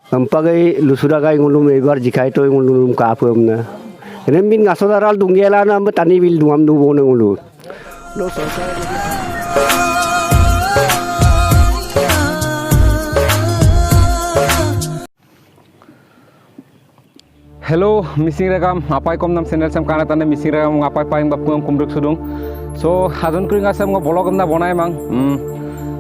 Ampagai lusuragai ngulum ebar jikai toy ngulum ka apemna. Enen bin ngasodaral dunggela na tani bil duam du bone ngulu. Lo Hello, missing rekam apai kom nam channel sam kana tane missing rekam apai paing bapung kumruk sudung. So hajon kring asam ngo blog na bonai mang.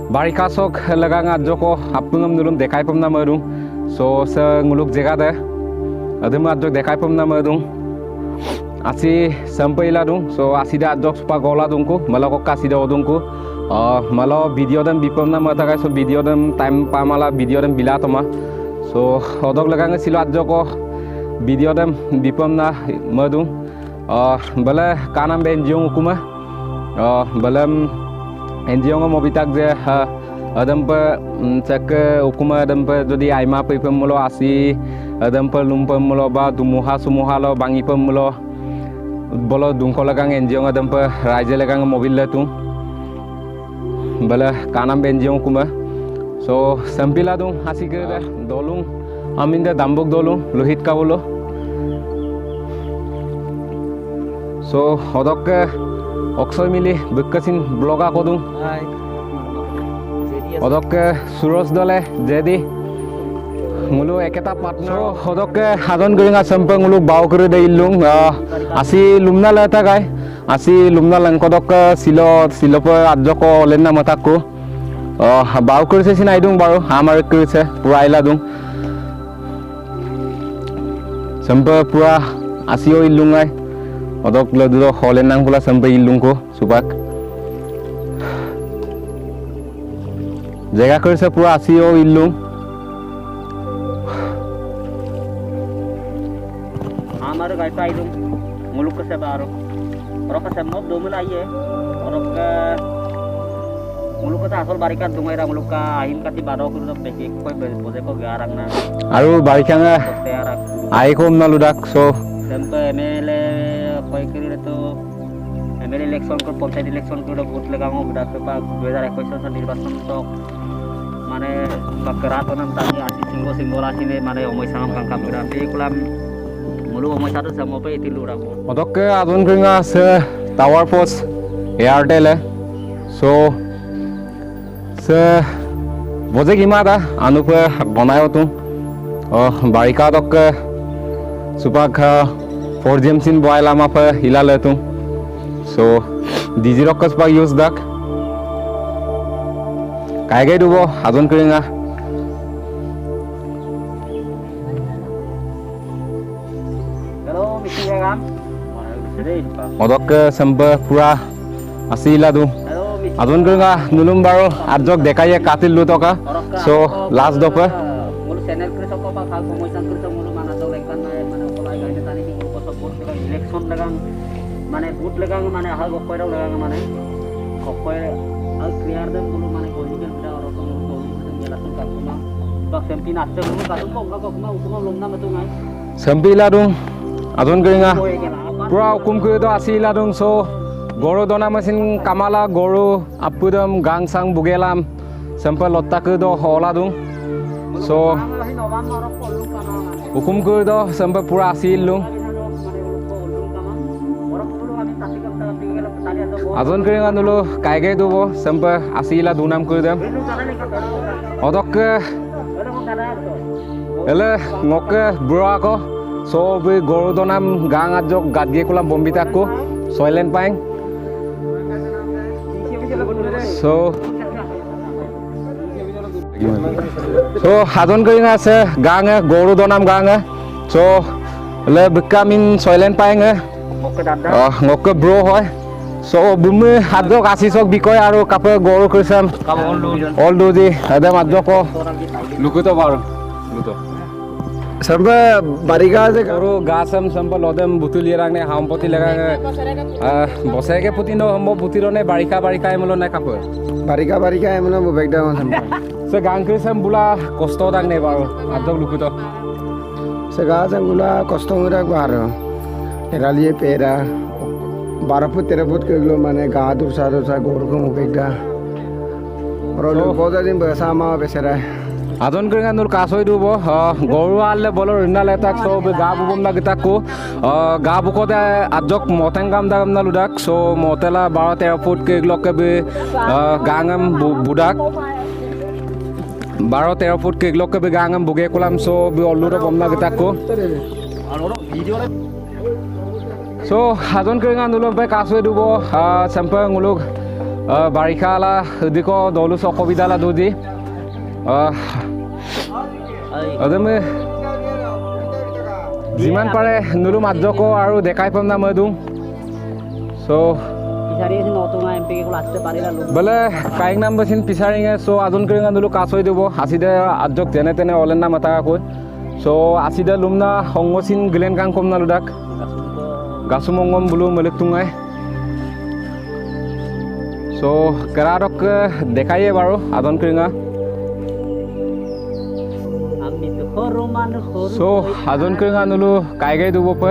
Barika sok laga nga joko apungam nulum dekai pam na marung. So sa nguluk jega da. Adem ajok dekai pam na marung. Asi sampai la dung. So asida ajok supa gola dungku, malako kasida odungku. Malo video dan bipam na mata kai so video dan time pamala video dan bila toma. So odok laga nga silo ajoko video dem bipam na madung bala kanam be NGO kuma balam NGO ngo mobitak je adam pa cek ukuma adam pa jodi aima pipam mulo asi adam pa lumpam mulo ba dumuha sumuha lo bangi pam mulo bolo dungko lagang NGO adam pa raja lagang mobil letung bala kanam be NGO kuma so sampila dung hasi ke dolung Aminda dambuk dolu lohit kabolo. So hodok oksoi mili bekasin bloga kodung. Hodok suros dole jadi ngulu eketa partner. So hodok hadon geringa sampeng ngulu bau kere de ilung asi lumna lata kai asi lumna lang kodok silo pa adjoko lenna matakku bau kere se sinaidung baru amar kere se puraila dung. Sampai pura asio ilungai, odok lalu holenang pula sampai ilungko supak. Jaga kerja pura asio ilung. Amar gaita ilung, muluk ke sebaru. Orang ke semok dua mulai ye, orang ke muluk ke asal barikan tungai ra muluk ke ahim kati baro kudu peki koi bose ko garang na. Aru barikanga. Aikom na ludak so sampai MLA koi kiri itu MLA election ko panchayat election ko vote लगाऊंगा बुढ़ा के पास 2021 सा निर्वाचन तो माने बकरात नम तानी आसी सिंगो राशि ने माने ओमय सांगam kangkap बुढ़ा ते कुलाम mulu omoy satu sama pe itu lura ko odok ke adon kringa se tower post Airtel so se boje gimada anu pe banayo tu barika dok supak 4G sin boy lama pa hilal tu so digi rokas pa use dak kai gai dubo adon kringa hello misi kan odok samba pura asila tu adon kringa nulum baro adjok dekai katil lu toka so last dopa mulu channel kre sok pa khal promotion kre sok mulu mana sok lengkan mana kolai gaine tani ki mulu sok bot legang election legang mane boot legang mane hal gokoi raw legang mane gokoi al clear dem mulu mane political bida oro ko mulu ngela sun ka kuma bak sempi natte mulu ka tum ko ko kuma usuma lomna metu ngai sempi ladung adon kringa pura hukum ke do asila dung so goro dona mesin kamala goro apudam gangsang bugelam sampai lotta ke do hola dung so hukum ke do sampai pura asil lu adon keringan dulu kai gai dulu sampai asila dunam ke dem odok ke ele ngoke bro ko so be goro donam gang ajok gadge kulam bombitakku soilen paing so so hadon keringa se gang goro donam gang so le bekamin soilen paing ngoke bro hoy so bume hadok asisok bikoy aru kape goro krisam all do di ada majoko lukuto baru luto sampai barika se goro gasam sampai lodem butulia rangne hampoti laga bosege putino hambo butirone barika emulo na kape barika emana mo backdown sampai se gang krisam bula kosto dangne baru adok lukuto Sekarang gula kosong udah baru, eralie pera, 12 foot 13 foot ke gula mana gadur sado sa guru ko mukha, orang lu boda din bersama besera. আজন করিঙ্গা নুল কাসই দুব গরু আলে বলো রিনালে তাক so গা বুবম না গিতাকু গা বুকতে আজক মতেঙ্গাম দাম না লুদাক so মতেলা 12-13 foot কে গ্লকে বে গাঙ্গাম বুদাক 12-13 foot কে গ্লকে বে গাঙ্গাম বুগে column so বে অলুরা বম না গিতাকু সো আজন করিঙ্গা নুল বে কাসই দুব সেম্পে nguলুক বাৰিষালা দিক দলুস অসুবিধালা দুদি আদমে যিমান পাৰে নুলুম আজক আৰু দেখাই পাম না মই দুম সো বলে কাইক নাম বসিন পিছাৰিঙে সো আজন করিঙ্গা নুলু কাছই দিব আসিদে আজক যেনে তেনে অলেন না মাথা কই সো আসিদে লুমনা সংগসিন গিলেন কাং কম না লুদাক গাছুমঙ্গম বুলু মলিক তুঙাই সো কেৰাৰক দেখাইয়ে বাৰু আজন কৰিঙ্গা সো আজন কৰিঙ্গা নুলু কাইগাই দুব পে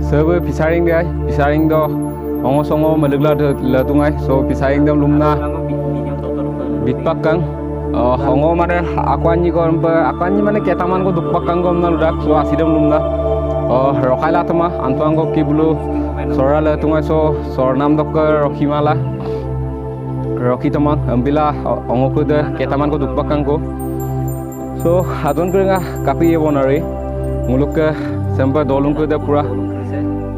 সব পিছাৰিং দে পিছাৰিং দ অঙ্গ সঙ্গ মলিকলা লতুঙাই সো পিছাৰিং দম লুমনা বিটপাক কাং অঙ্গ মানে আকানি গম আকানি মানে কেটামান গো দুপাক কাং গম না লুদাক সো আসিদম লুমনা ৰখাইলা তোমা আন্তংগ কি বুলু সৰা লতুঙাই সো সৰ নাম দক ৰখিমালা ৰখি তোমাক অম্বিলা অঙ্গকুদে কেটামান গো দুপাক কাং গো সো আজন করিঙ্গা কাপি যাব নোৱাৰি মুলুকে চেম্পাৰ দলুং কৰি দে পুৰা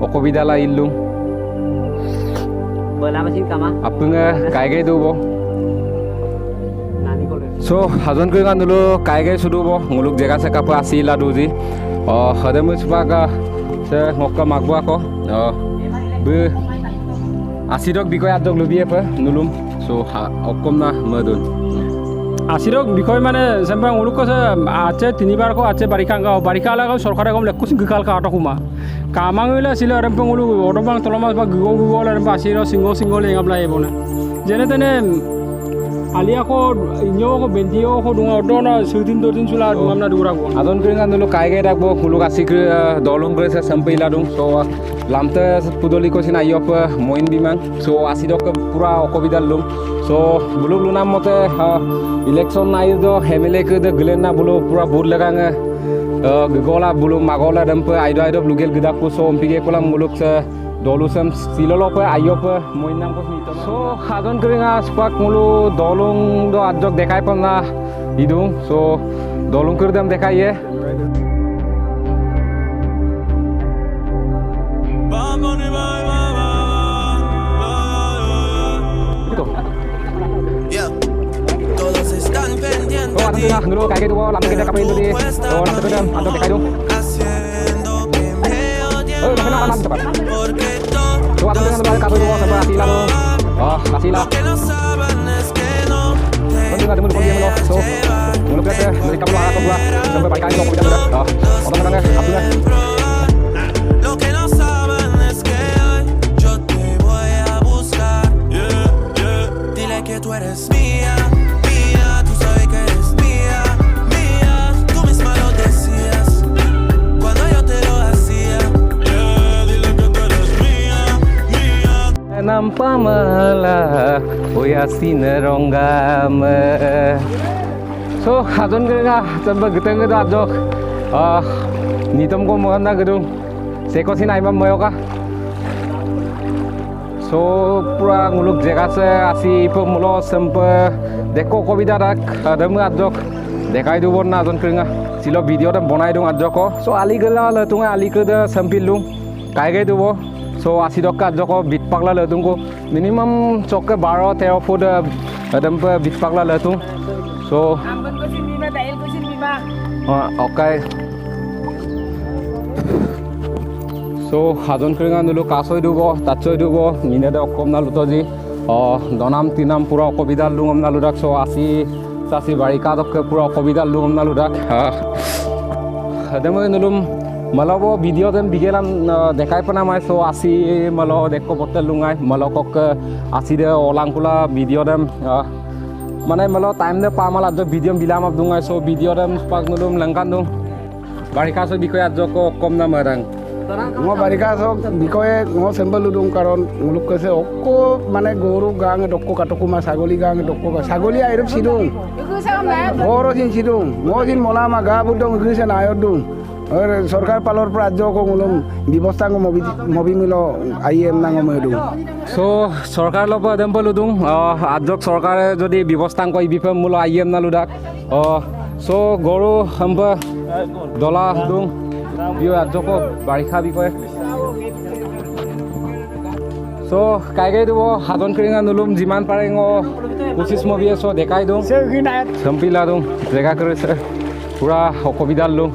অসুবিধা লা ইল্লুং আপুঙে কাইগাই দিব সো আজন করিঙ্গা নুলু কাইগাই সুদুব মুলুক জেগা সে কাপ আসিলা দুজি হদেমু সুপাকা সে মক্কা মাগবো আকৌ বে আসিদক বিকয় আজক লবিয়ে পে নুলুম সো অকম না মদুন আসিরক বিষয় মানে সেম্পাং উলুক কছে আছে 3বার কো আছে বারিখা লাগা সরকারে কম লেকুস গিকাল কাটা কুমা কামাঙইলা ছিল আরম্পং উলু অটবাং তলমাস বা গুগল আরম্প আসির সিঙ্গ এঙ্গাবলা এবনা যেনে তেনে আলিয়াকো ইঞ্জোকো বেন্টিওকো দুঙা অদনা সুদিন দদিন চুলা দুঙামনা দুরাকো আজন করিঙ্গা নুলু কাইগাই রাখবো মুলুক আসিক দলুং করেছে সেম্পইলা দুং সো লামতে পুদলি কছিন আইয়প মইন বিমাং সো আসিদক পুরা অসুবিধা লুম সো বুলুক লুনাম মতে ইলেকশন নাই দ এমএলএ কে দে গলেন না বুলু পুরা ভোট লাগাঙে গগলা বুলু মাগলা দম্প আইদো লুগেল গিদাকু সো এমপিকে কোলাম মুলুক দলুসম সিললপ আইয়প মইন নাম কছিন সো আজন করিঙ্গা স্পাক মুলু দলুং দ আজক দেখাই পাম না ইদুং সো দলুং করে দাম দেখাইয়ে Todos están pendientes oh de ti. dulu kayak gitu lampu kita kapain tuh di lampu itu dan antuk dekai dong Haciendo que me odien kenapa más. cepat Porque tuh antuk dengan balik kabel dulu sampai asila lo asila lo que no saben es que no nanti nggak temu dia melo so mulut kita dari kabel arah ke gua sampai balik kali lo kita udah orang-orangnya apinya Lo que no saben es que hoy yo te voy a buscar. Dile que tú eres mía, tú sabes que eres mía, tú misma lo decías cuando yo te lo hacía. Dile que tú eres mía. nampak malah oya sineronggam so ajon keringa sampai geteng itu ajok nitam ko manda gedung sekosin aimam moyoka so pura nguluk jega se asi pemulo sempe deko kobida dak ademu ajok dekai du bon ajon keringa silo video tam bonai dung ajok ko so ali gela le tunga ali ke de sampilung kai gai du bo so asi dok ajok ko bit pakla le tung ko minimum chokke 12-13 foot adem pe bit pakla le tung so okay so ajon keringa nulu kasoi dubo tatsoi dubo minede okom na lutoji donam tinam pura okobida lungom na ludak so asi sasi barika dokke pura okobida lungom na ludak ademo nulum malabo video dem bigelam dekai pana mai so asi malo dekko botel lungai malokok asi de olangkula video dem মানে malo time de pamal adjo video bilam ab dungai so video dem pak nulum langkan dung barika so bikoy adjo ko kom na marang মই বাৰিষা চক বিষয়ে মই sample দিওঁ কাৰণ মোক কৈছে অকো মানে গৰু গাঙে ডক্কো কাটকুমা ছাগলী গাঙে ডক্কো ছাগলী আইরব সিদুং বড় সিন সিদুং মই সিন মলামা গা বুদং গিছে নায়ত দুং আর সরকার পালর পৰা রাজ্য কো মুলম ব্যবস্থা কো মবি মিলো আইএম নাঙ মই দুং সো সরকার লব দেম্পল দুং আজক সরকারে যদি ব্যবস্থা কই বিফে মূল আইএম না লুদাক সো গরু হম্ব দলা দুং বিও আজক বারিষা বিষয়ে সো কাইগাই দিব হাজন করিঙা নুলুম যিমান পাৰে কোচিছ মবি সো দেখাই দিওঁ চম্পিলা দিওঁ জেগা কৰিছে পুৰা অসুবিধা লওঁ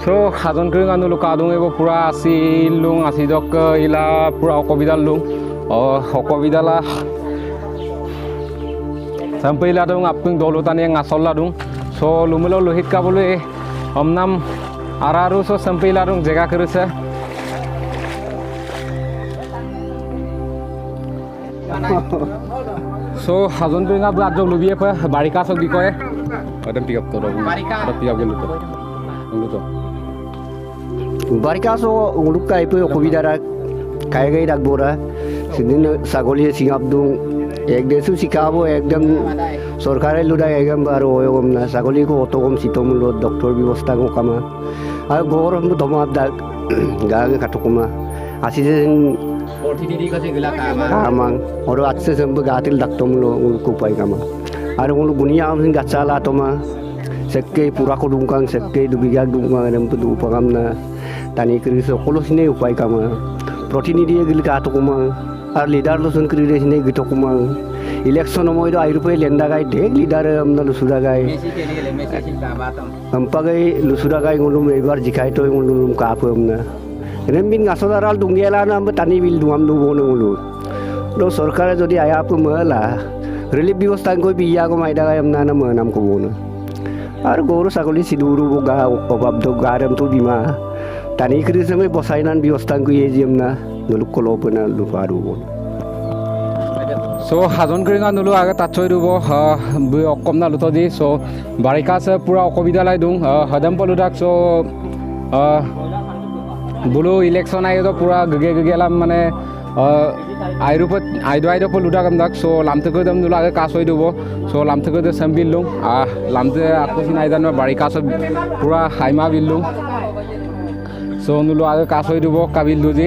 সো হাজন কৰিঙা নুলু কাদুং এব পুৰা আছিল লওঁ আছিদক ইলা পুৰা অসুবিধা লওঁ অসুবিধালা চম্পিলা দিওঁ আপুং দলুতানি আচল্লা দিওঁ সো লুমুলো লোহিত কাবলৈ অমনাম আৰু সো চম্পিলা দিওঁ জেগা কৰিছে সো হাজন করিঙা আজ লুবিয়ে বারিকা চক বিষয়ে পিক আপ পিক আপ গেলো তো বারিকা সো উলুক কাইপে অসুবিধা কাইগাই রাখবোরা সেদিন ছাগলী সিঙাপ দুং একদেশও শিখাবো একদম সরকারে লুদাই একদম আর ওরকম না ছাগলীকে অত কম শীতমূল্য ডক্টর ব্যবস্থা কামা আর গরম ধমা দাগ গাঙে কাটকুমা আসিছে kamang oro atse sembu gatil daktomulo ulku pai kama are ulu gunia am gacala toma sekke pura ko dungkang sekke dubiga dungkang nem tu upagamna tani kri so kolosine upai kama protinidi gil ka to kuma ar leader lo sun kri resine gito kuma election moy do airupe lenda gai deg leader amna lusura gai ampagai lusura gai ngulum ebar jikai to ngulum ka apamna Remin ngasodaral dunggela na tani bil duam du bono ulu. Do sorkare jodi aya apu mala. Relief ব্যবস্থা কই বিয়া কো মাইদা গায়ম না না মনাম কো bono. Ar goro sagoli siduru boga obab do garam tu bima. Tani kri same bosainan ব্যবস্থা কই ejem na nguluk kolo pena lu paru bono. সো হাজন করিঙা নুলু আগে তাচই দিব অকম না লুতো দি সো বারিকা সে পুরা অসুবিধা লাই দুং হদম পলুদাক সো বুলো ইলেকশন আই তো পুরা গগে গগেলাম মানে আইরুপত আইদো লুটা কাম দাক সো লামতে কই দম নুলা আগে কাছ হই দিব সো লামতে কই দে সাম্বিল লুং লামতে আকসিন আইদান বারিকা সব পুরা হাইমা বিল লুং সো নুলু আগে কাছ হই দিব কাবিল দুজি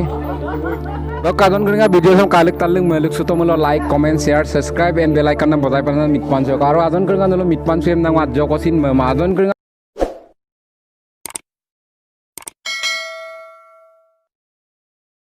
কাজন করিঙা ভিডিও সম কালেক্ট তালিং মেলুক সুতমলো like comment share subscribe and bell icon বজাই পানা মিটপান আৰু আজন কৰিঙা নুলু মিটপান সুয়েম নাং আজ কসিন মাজন কৰিঙা